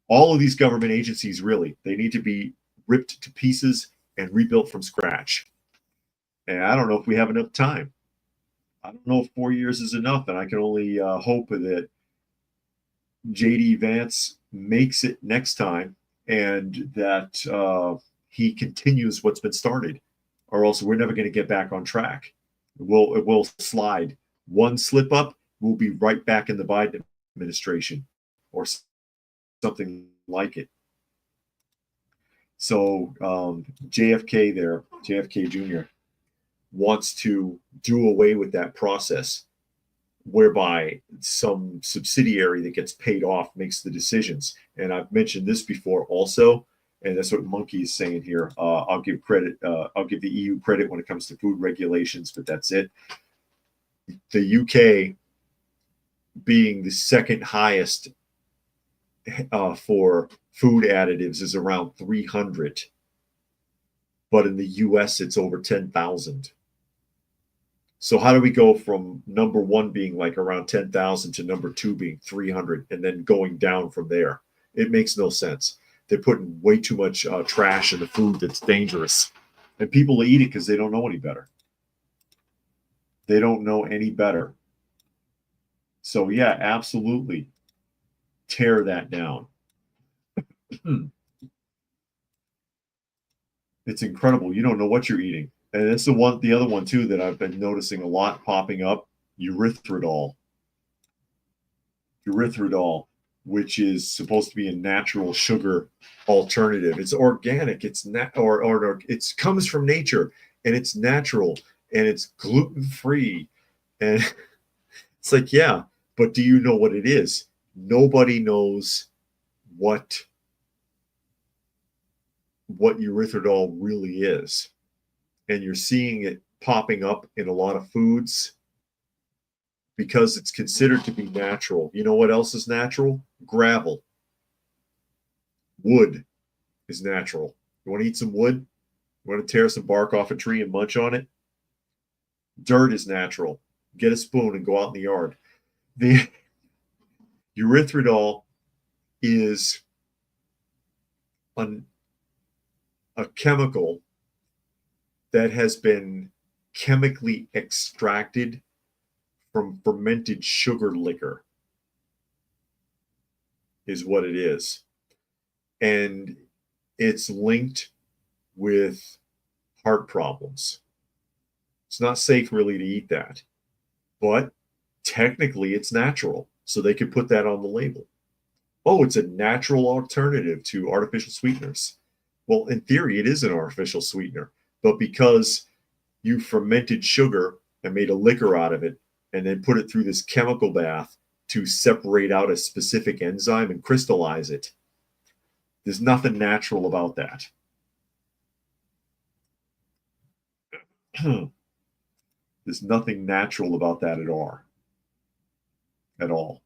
All of these government agencies, really, they need to be ripped to pieces and rebuilt from scratch. And I don't know if we have enough time. I don't know if 4 years is enough, and I can only hope that J.D. Vance makes it next time, and that he continues what's been started, or else we're never going to get back on track. It will slide. One slip up, we'll be right back in the Biden administration or something like it. So JFK Jr. wants to do away with that process whereby some subsidiary that gets paid off makes the decisions. And I've mentioned this before also, and that's what Monkey is saying here. I'll give credit. I'll give the EU credit when it comes to food regulations, but that's it. The UK being the second highest for food additives is around 300. But in the US, it's over 10,000. So how do we go from number one being like around 10,000 to number two being 300 and then going down from there? It makes no sense. They're putting way too much trash in the food that's dangerous. And people eat it because they don't know any better. They don't know any better. So yeah, absolutely tear that down. It's incredible. You don't know what you're eating. And it's the other one too that I've been noticing a lot popping up, erythritol. Erythritol, which is supposed to be a natural sugar alternative. It's organic. It's or it comes from nature, and it's natural, and it's gluten free, and it's like, yeah, but do you know what it is? Nobody knows what erythritol really is, and you're seeing it popping up in a lot of foods because it's considered to be natural. You know what else is natural? Gravel. Wood is natural. You want to eat some wood? You want to tear some bark off a tree and munch on it? Dirt is natural. Get a spoon and go out in the yard. The erythritol is a chemical that has been chemically extracted from fermented sugar liquor, is what it is. And it's linked with heart problems. It's not safe really to eat that, but technically it's natural. So they could put that on the label. Oh, it's a natural alternative to artificial sweeteners. Well, in theory, it is an artificial sweetener, but because you fermented sugar and made a liquor out of it and then put it through this chemical bath to separate out a specific enzyme and crystallize it, there's nothing natural about that. There's nothing natural about that at all. At all.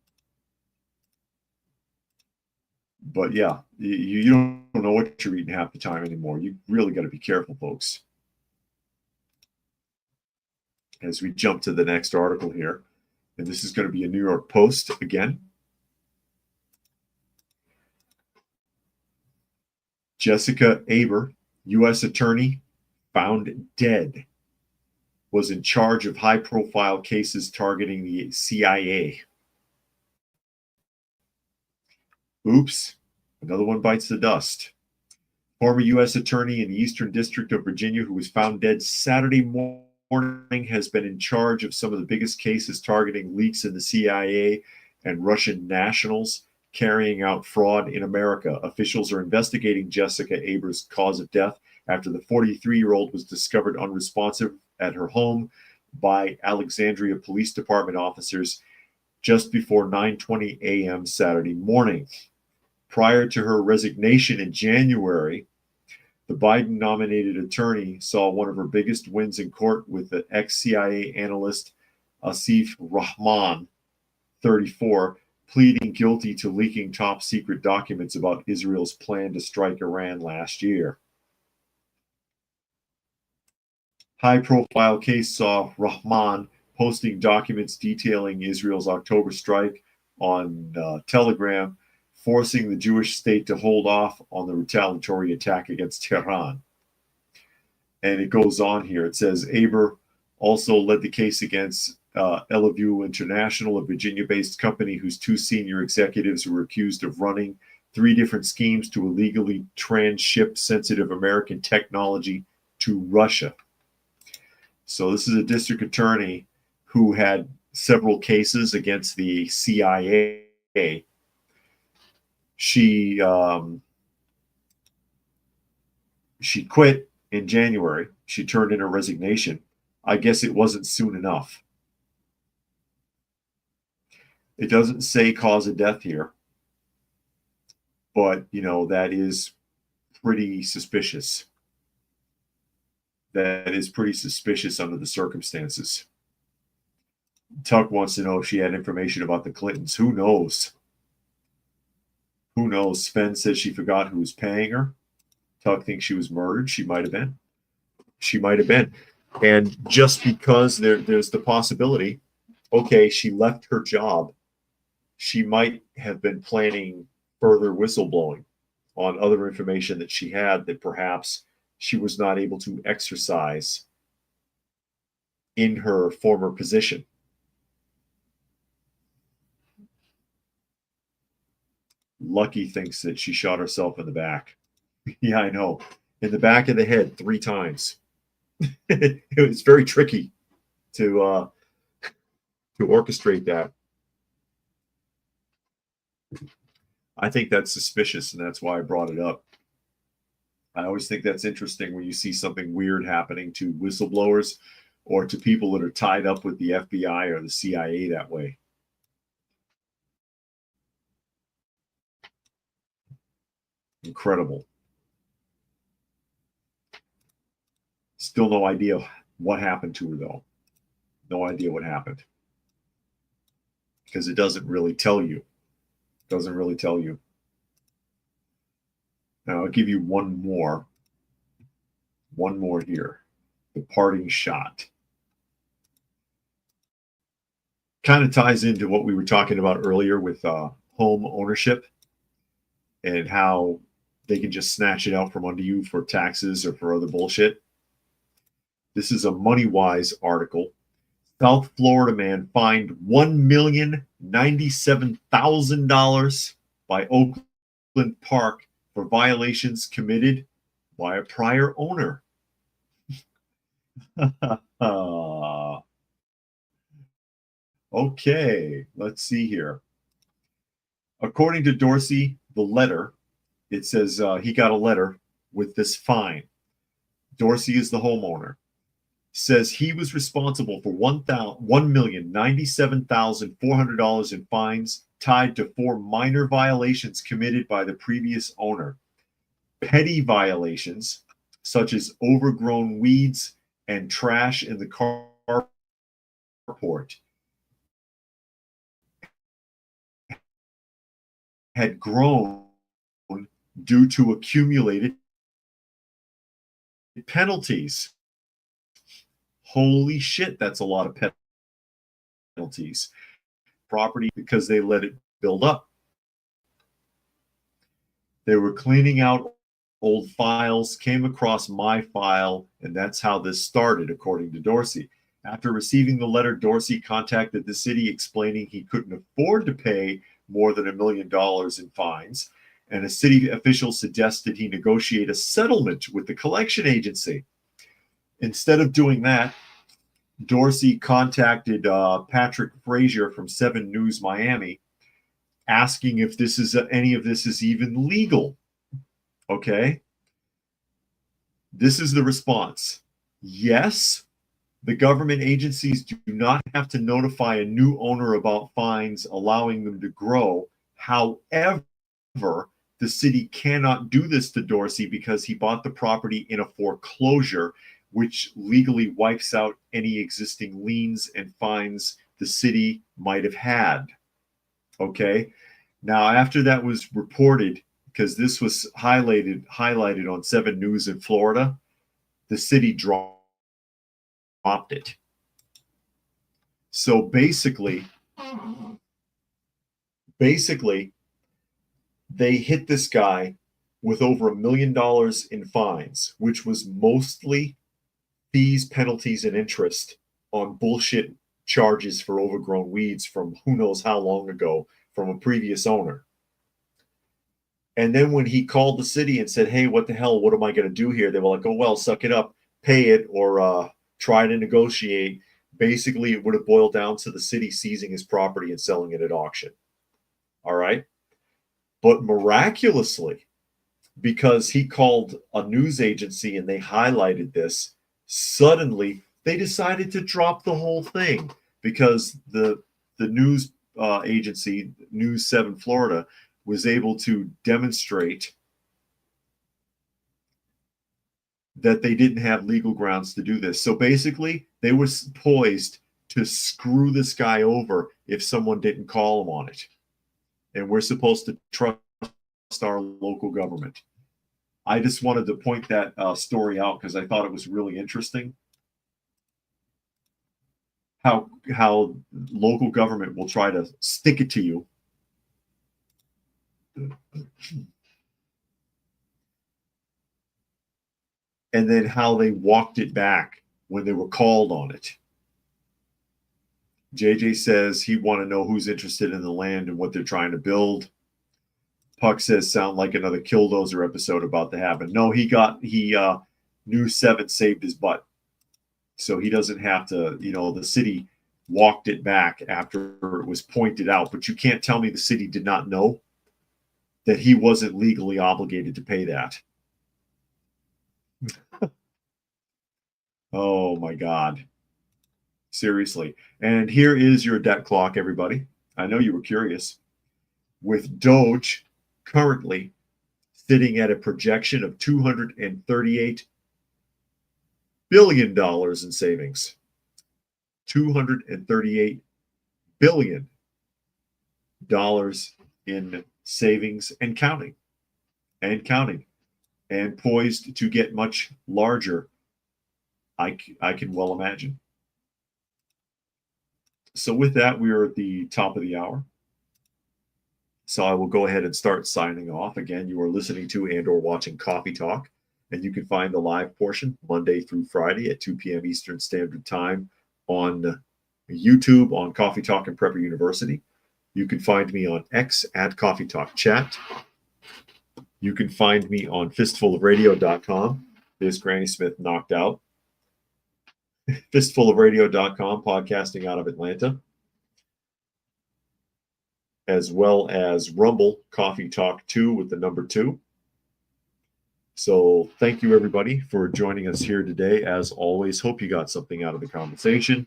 But yeah, you don't know what you're eating half the time anymore. You really got to be careful, folks. As we jump to the next article here, and this is going to be a New York Post again. Jessica Aber, U.S. attorney, found dead, was in charge of high-profile cases targeting the CIA. Oops, another one bites the dust. Former U.S. attorney in the Eastern District of Virginia who was found dead Saturday morning has been in charge of some of the biggest cases targeting leaks in the CIA and Russian nationals carrying out fraud in America. Officials are investigating Jessica Aber's cause of death after the 43-year-old was discovered unresponsive at her home by Alexandria Police Department officers just before 9:20 a.m. Saturday morning. Prior to her resignation in January, the Biden-nominated attorney saw one of her biggest wins in court with the ex-CIA analyst Asif Rahman, 34, pleading guilty to leaking top-secret documents about Israel's plan to strike Iran last year. High-profile case saw Rahman posting documents detailing Israel's October strike on Telegram, forcing the Jewish state to hold off on the retaliatory attack against Tehran. And it goes on here. It says Aber also led the case against Elaview International, a Virginia-based company whose two senior executives were accused of running 3 different schemes to illegally transship sensitive American technology to Russia. So this is a district attorney who had several cases against the CIA. She quit in January. She turned in her resignation. I guess it wasn't soon enough. It doesn't say cause of death here, but that is pretty suspicious. That is pretty suspicious under the circumstances. Tuck wants to know if she had information about the Clintons. Who knows? Who knows? Sven says she forgot who was paying her. Tuck thinks she was murdered. She might have been. She might have been. And just because there's the possibility, okay, she left her job, she might have been planning further whistleblowing on other information that she had that perhaps she was not able to exercise in her former position. Lucky thinks that she shot herself in the back. Yeah, I know. in the back of the head 3 times. It was very tricky to orchestrate that. I think that's suspicious, and that's why I brought it up. I always think that's interesting when you see something weird happening to whistleblowers or to people that are tied up with the FBI or the CIA that way. Incredible. Still no idea what happened to her, though. No idea what happened. Because it doesn't really tell you. It doesn't really tell you. Now, I'll give you one more. One more here. The parting shot. Kind of ties into what we were talking about earlier with home ownership and how they can just snatch it out from under you for taxes or for other bullshit. This is a MoneyWise article. South Florida man fined $1,097,000 by Oakland Park for violations committed by a prior owner. Okay, let's see here. According to Dorsey, the letter, it says he got a letter with this fine. Dorsey is the homeowner. Says he was responsible for $1,097,400 in fines tied to 4 minor violations committed by the previous owner. Petty violations, such as overgrown weeds and trash in the carport, had grown due to accumulated penalties. Holy shit, that's a lot of penalties. Property because they let it build up. They were cleaning out old files, came across my file, and that's how this started, according to Dorsey. After receiving the letter, Dorsey contacted the city explaining he couldn't afford to pay more than $1 million in fines, and a city official suggested he negotiate a settlement with the collection agency. Instead of doing that, Dorsey contacted Patrick Frazier from 7 News Miami, asking if this is any of this is even legal. Okay. This is the response. Yes, the government agencies do not have to notify a new owner about fines, allowing them to grow. However, the city cannot do this to Dorsey because he bought the property in a foreclosure, which legally wipes out any existing liens and fines the city might have had. Okay. Now, after that was reported, because this was highlighted on 7 News in Florida, the city dropped it. So basically, they hit this guy with over $1 million in fines, which was mostly fees, penalties, and interest on bullshit charges for overgrown weeds from who knows how long ago from a previous owner. And then when he called the city and said, hey, what the hell, what am I going to do here? They were like, oh, well, suck it up, pay it, or try to negotiate. Basically, it would have boiled down to the city seizing his property and selling it at auction. All right. But miraculously, because he called a news agency and they highlighted this, suddenly they decided to drop the whole thing because the news agency, News 7 Florida, was able to demonstrate that they didn't have legal grounds to do this. So basically, they were poised to screw this guy over if someone didn't call him on it. And we're supposed to trust our local government. I just wanted to point that story out because I thought it was really interesting. How local government will try to stick it to you. And then how they walked it back when they were called on it. JJ says he want to know who's interested in the land and what they're trying to build. Puck says, sound like another Killdozer episode about to happen. No, he knew 7 saved his butt. So he doesn't have to, the city walked it back after it was pointed out. But you can't tell me the city did not know that he wasn't legally obligated to pay that. Oh, my God. Seriously. And here is your debt clock, everybody. I know you were curious. With Doge currently sitting at a projection of $238 billion in savings. $238 billion in savings and counting. And poised to get much larger, I can well imagine. So with that, we are at the top of the hour. So I will go ahead and start signing off. Again, you are listening to and or watching Coffee Talk, and you can find the live portion Monday through Friday at 2 p.m. Eastern Standard Time on YouTube on Coffee Talk and Prepper University. You can find me on X at Coffee Talk Chat. You can find me on fistfulofradio.com. This Granny Smith knocked out. Fistfulofradio.com, podcasting out of Atlanta, as well as Rumble Coffee Talk 2 with the number 2. So thank you, everybody, for joining us here today. As always, hope you got something out of the conversation.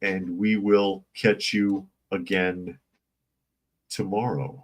And we will catch you again tomorrow.